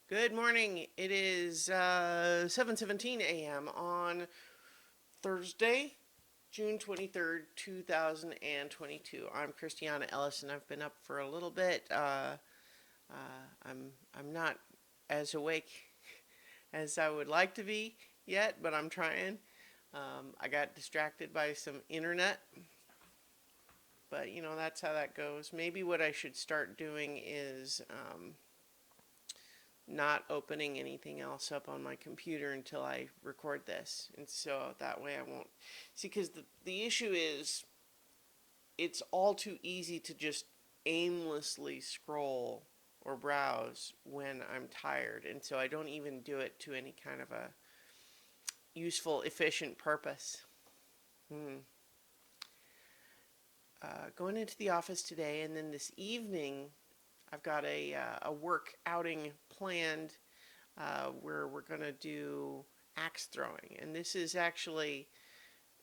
Good morning. It is 7:17 a.m. on Thursday, June 23rd, 2022. I'm Christiana Ellis, and I've been up for a little bit. I'm not as awake as I would like to be yet, but I'm trying. I got distracted by some internet, but that's how that goes. Maybe what I should start doing is not opening anything else up on my computer until I record this. And so that way I won't see, because the issue is it's all too easy to just aimlessly scroll or browse when I'm tired. And so I don't even do it to any kind of a useful, efficient purpose. Hmm. Going into the office today, and then this evening, I've got a work outing planned where we're going to do axe throwing. And this is actually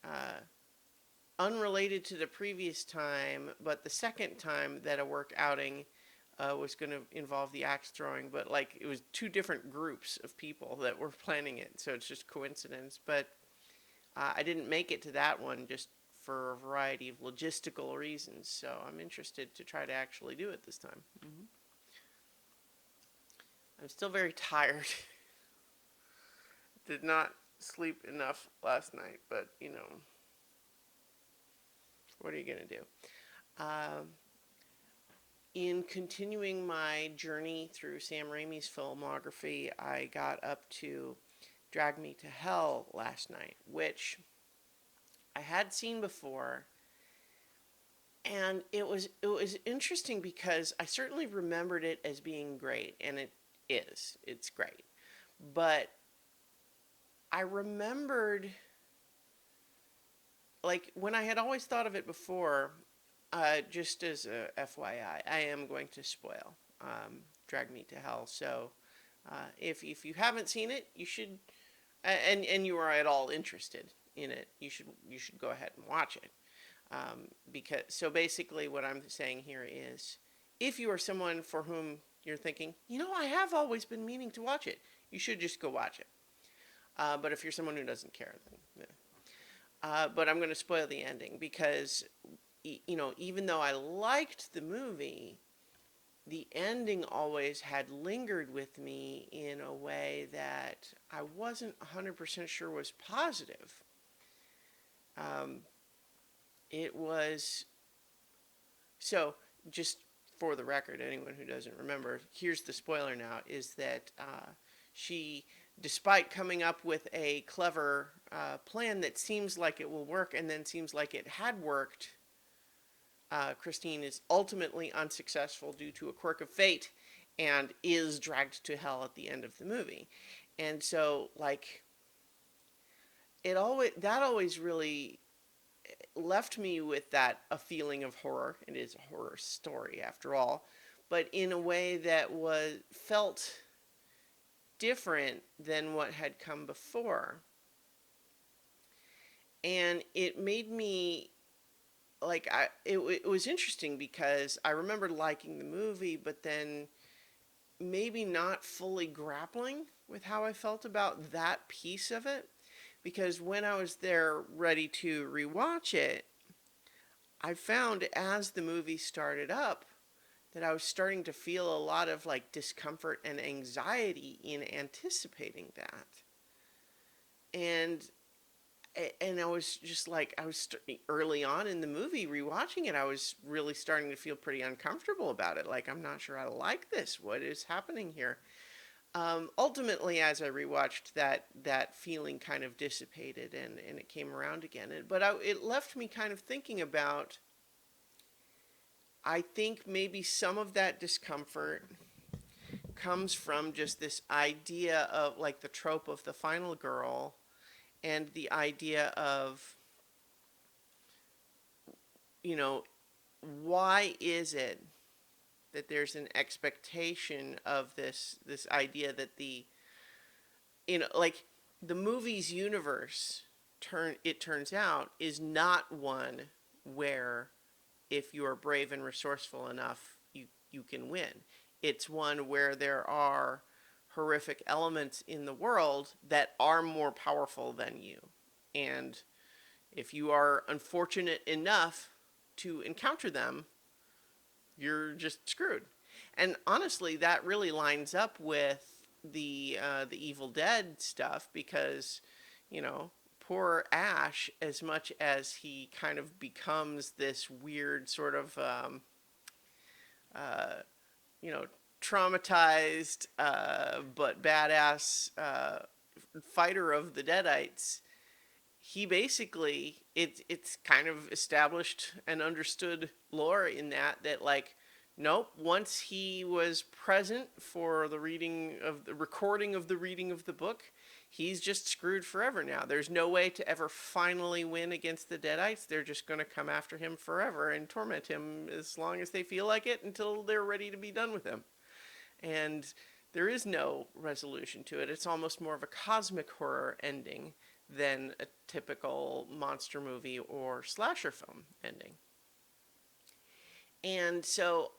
uh, unrelated to the previous time, but the second time that a work outing was going to involve the axe throwing. But like it was two different groups of people that were planning it, so it's just coincidence. But I didn't make it to that one just for a variety of logistical reasons. So I'm interested to try to actually do it this time. I'm still very tired. Did not sleep enough last night, but what are you going to do? Um, in continuing my journey through Sam Raimi's filmography, I got up to Drag Me to Hell last night, which I had seen before, and it was interesting because I certainly remembered it as being great, and it is. It's great. But I remembered, like, when I had always thought of it before, just as a FYI, I am going to spoil Drag Me to Hell. So if you haven't seen it, you should, and you are at all interested in it, you should go ahead and watch it. Because so basically, what I'm saying here is, if you are someone for whom you're thinking, I have always been meaning to watch it, you should just go watch it. But if you're someone who doesn't care, then but I'm going to spoil the ending because, even though I liked the movie, the ending always had lingered with me in a way that I wasn't 100% sure was positive. Um, it was, so just for the record, anyone who doesn't remember, here's the spoiler now, is that she, despite coming up with a clever plan that seems like it will work and then seems like it had worked, Christine is ultimately unsuccessful due to a quirk of fate and is dragged to hell at the end of the movie. And so, like, that always really left me with that a feeling of horror. It is a horror story after all, but in a way that was felt different than what had come before. And it made me, like, it was interesting because I remember liking the movie, but then maybe not fully grappling with how I felt about that piece of it, because when I was there ready to rewatch it, I found as the movie started up that I was starting to feel a lot of like discomfort and anxiety in anticipating that. And I was just like, early on in the movie rewatching it, I was really starting to feel pretty uncomfortable about it. Like, I'm not sure I like this. What is happening here? Ultimately, as I rewatched, that feeling kind of dissipated and it came around again. But it left me kind of thinking about, I think maybe some of that discomfort comes from just this idea of like the trope of the final girl and the idea of, you know, why is it that there's an expectation of this idea that like the movie's universe it turns out is not one where if you are brave and resourceful enough you can win. It's one where there are horrific elements in the world that are more powerful than you. And if you are unfortunate enough to encounter them, you're just screwed. And honestly, that really lines up with the Evil Dead stuff because, you know, poor Ash, as much as he kind of becomes this weird sort of uh, you know, traumatized but badass fighter of the Deadites, he basically it's kind of established and understood lore in that like nope, once he was present for the reading of the recording of the reading of the book, he's just screwed forever now. There's no way to ever finally win against the Deadites. They're just going to come after him forever and torment him as long as they feel like it until they're ready to be done with him. And there is no resolution to it. It's almost more of a cosmic horror ending than a typical monster movie or slasher film ending. And so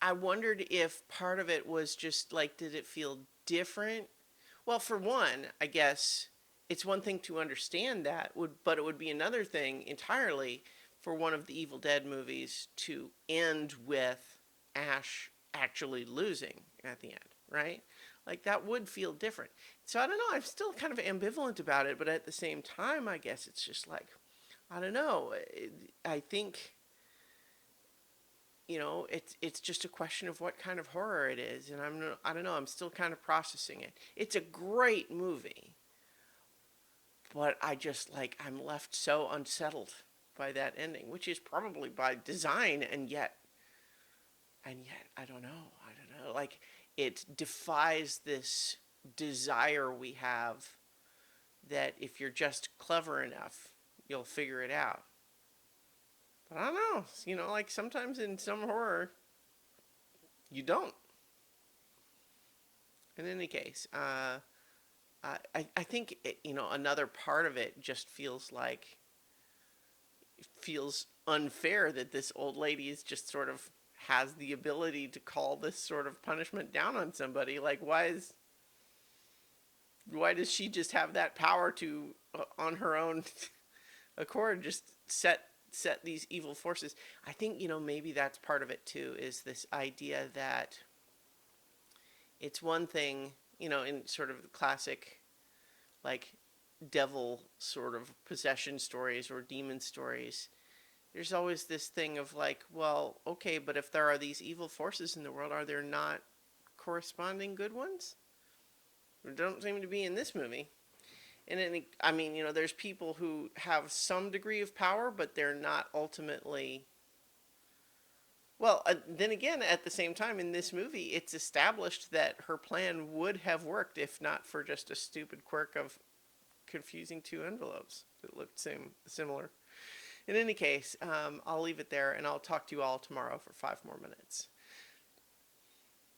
I wondered if part of it was just like, did it feel different? Well, for one, I guess it's one thing to understand that, but it would be another thing entirely for one of the Evil Dead movies to end with Ash actually losing at the end, right? Like, that would feel different. So I don't know, I'm still kind of ambivalent about it, but at the same time, I guess it's just like, I don't know. I think, you know, it's just a question of what kind of horror it is, and I don't know, I'm still kind of processing it. It's a great movie, but I just like I'm left so unsettled by that ending, which is probably by design, and yet I don't know. Like, it defies this desire we have that if you're just clever enough, you'll figure it out. But I don't know. You know, like sometimes in some horror, you don't. In any case, I think you know, another part of it just feels like it feels unfair that this old lady is just sort of has the ability to call this sort of punishment down on somebody. Like, why does she just have that power to on her own accord just set these evil forces? I think, you know, maybe that's part of it too, is this idea that it's one thing, you know, in sort of the classic like devil sort of possession stories or demon stories, there's always this thing of like, well, okay, but if there are these evil forces in the world, are there not corresponding good ones? There don't seem to be in this movie. And I mean, you know, there's people who have some degree of power, but they're not ultimately. Well, then again, at the same time, in this movie, it's established that her plan would have worked if not for just a stupid quirk of confusing two envelopes that looked similar. In any case, I'll leave it there, and I'll talk to you all tomorrow for 5 more minutes.